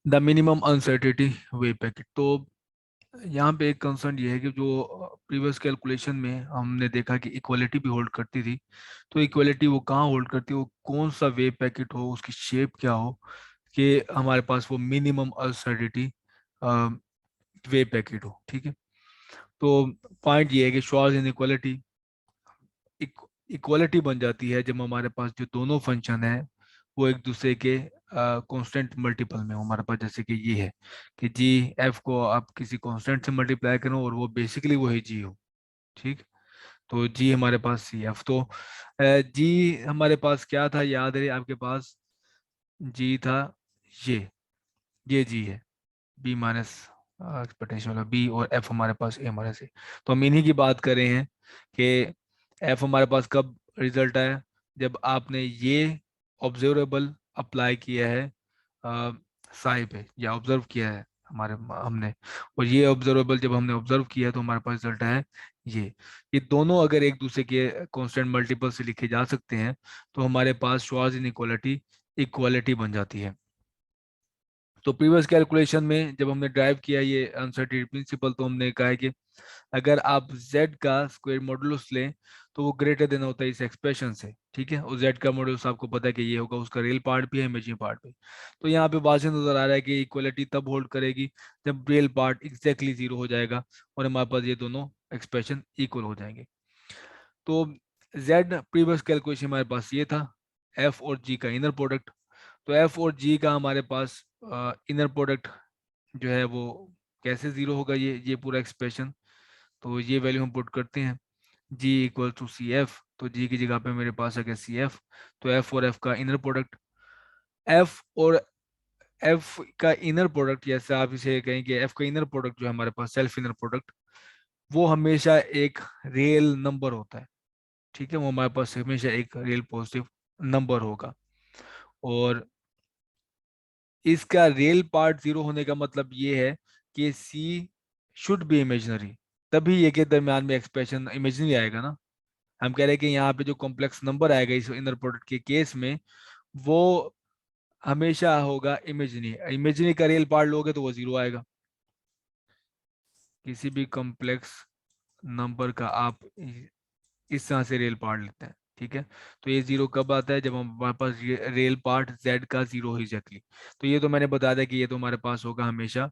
The minimum uncertainty way packet. तो यहाँ पे एक कंसर्न ये है कि जो प्रीवियस कैलकुलेशन में हमने देखा कि इक्वलिटी भी होल्ड करती थी, तो इक्वलिटी वो कहाँ होल्ड करती है, वो कौन सा वे पैकेट हो, उसकी शेप क्या हो कि हमारे पास वो मिनिमम अनसर्टेनिटी वे पैकेट हो। ठीक है। तो पॉइंट ये है कि श्वार्ज इनइक्वालिटी इक्वालिटी बन जाती है जब हमारे पास जो दोनों फंक्शन है वो एक दूसरे के कांस्टेंट मल्टीपल में हो। हमारे पास जैसे कि ये है कि जी एफ को आप किसी कांस्टेंट से मल्टीप्लाई करो और वो बेसिकली वही जी हो। ठीक। तो जी हमारे पास सी एफ, तो जी हमारे पास क्या था, याद है आपके पास? जी था ये जी है बी माइनस एक्सपेक्टेशन वाला बी, और एफ हमारे पास ए माइनस ए। तो हम इन्हीं की बात कर रहे हैं कि एफ हमारे पास कब रिजल्ट आया, जब आपने ये ऑब्जर्वेबल अप्लाई किया है साई पे, या ऑब्जर्व किया है हमारे हमने, और ये ऑब्जर्वेबल जब हमने ऑब्जर्व किया तो हमारे पास रिजल्ट आया ये ये दोनों अगर एक दूसरे के कांस्टेंट मल्टीपल से लिखे जा सकते हैं तो हमारे पास श्वार्ट्ज इनइक्वालिटी इक्वालिटी बन जाती है। तो प्रीवियस कैलकुलेशन में जब हमने ड्राइव किया ये अनसर्टेनिटी प्रिंसिपल, तो हमने कहा है कि अगर आप z का स्क्वायर मॉडुलस लें तो वो ग्रेटर देन होता है इस एक्सप्रेशन से। ठीक है। और z का मॉडुलस आपको पता है कि ये होगा, उसका रियल पार्ट भी है, इमेजिनरी पार्ट भी। तो यहाँ पे वाज़ेह नजर आ रहा है कि इक्वलिटी तब होल्ड करेगी जब रियल पार्ट एग्जैक्टली जीरो हो जाएगा और हमारे पास ये दोनों एक्सप्रेशन इक्वल हो जाएंगे। तो z प्रीवियस कैलकुलेशन हमारे पास ये था, f और g का इनर प्रोडक्ट। तो f और g का हमारे पास इनर प्रोडक्ट जो है वो कैसे जीरो होगा, ये पूरा एक्सप्रेशन। तो ये वैल्यू हम पुट करते हैं, g equal to C F. तो g की जगह पे मेरे पास आ गया सी एफ। तो f और f का इनर प्रोडक्ट, f और f का इनर प्रोडक्ट, जैसे आप इसे कहें कि f का इनर प्रोडक्ट जो है हमारे पास सेल्फ इनर प्रोडक्ट, वो हमेशा एक रियल नंबर होता है। ठीक है। वो हमारे पास हमेशा एक रियल पॉजिटिव नंबर होगा, और इसका रियल पार्ट जीरो होने का मतलब ये है कि सी शुड बी इमेजिनरी, तभी ये के दरम्यान में एक्सप्रेशन इमेजिनरी आएगा ना। हम कह रहे हैं कि यहाँ पे जो कॉम्प्लेक्स नंबर आएगा इस इनर प्रोडक्ट के केस में, वो हमेशा होगा इमेजिनरी। इमेजिनरी का रियल पार्ट लोगे तो वो जीरो आएगा। किसी भी कॉम्प्लेक्स नंबर का आप इस तरह से रियल पार्ट लेते हैं। ठीक है। तो ये जीरो कब आता है, जब हमारे पास ये रियल पार्ट z का जीरो ही एग्जैक्टली। तो ये तो मैंने बता दिया कि ये तो हमारे पास होगा हमेशा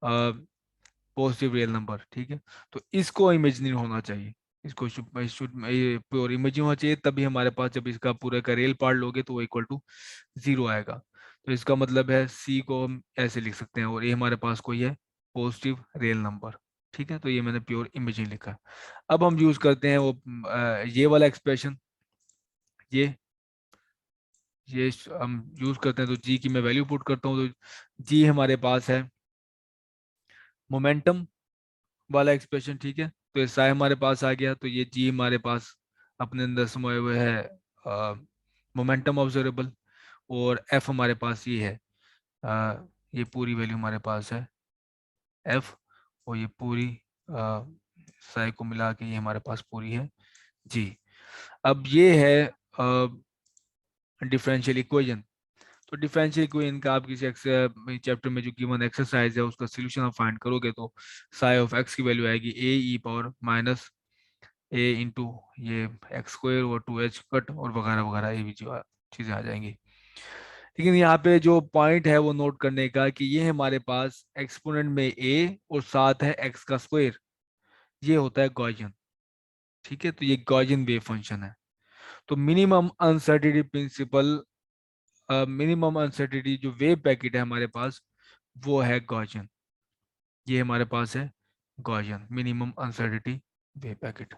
पॉजिटिव रियल नंबर। ठीक है। तो इसको इमेजिनरी होना चाहिए, इसको शुड प्योर इमेजिनरी होना चाहिए, तभी हमारे पास जब इसका पूरे का रियल पार्ट लोगे तो वो इक्वल टू जीरो आएगा। तो इसका मतलब है सी को हम ऐसे लिख सकते हैं, और ये हमारे पास कोई है पॉजिटिव रियल नंबर। ठीक है। तो ये मैंने प्योर इमेजिनरी लिखा है। अब हम यूज करते हैं वो ये वाला एक्सप्रेशन, ये हम यूज करते हैं। तो जी की मैं वैल्यू पुट करता हूँ, तो जी हमारे पास है मोमेंटम वाला एक्सप्रेशन। ठीक है। तो ये साइ हमारे पास आ गया, तो ये जी हमारे पास अपने अंदर समाये हुए है मोमेंटम ऑब्जर्वेबल, और एफ हमारे पास ये है ये पूरी वैल्यू हमारे पास है एफ, और ये पूरी साइ को मिला के ये हमारे पास पूरी है जी। अब ये है डिफरेंशियल इक्वेशन। तो डिफरेंशियल इक्वेशन का आप किसी चैप्टर में जो गिवन एक्सरसाइज है उसका सोल्यूशन आप फाइंड करोगे तो साई ऑफ एक्स की वैल्यू आएगी ए ई पावर माइनस ए इंटू ये एक्स स्क्वायर और टू एच कट और वगैरह वगैरह, ये भी जो चीज़ें आ जाएंगी। लेकिन यहाँ पे जो पॉइंट है वो नोट करने का कि ये हमारे पास एक्सपोनेंट में ए और साथ है एक्स का स्क्वायर, ये होता है गॉसियन। ठीक है। तो ये गॉसियन वेव फंक्शन है। तो minimum uncertainty principle, minimum uncertainty जो वेव पैकेट है हमारे पास वो है गॉसियन। ये हमारे पास है Gaussian minimum uncertainty wave packet.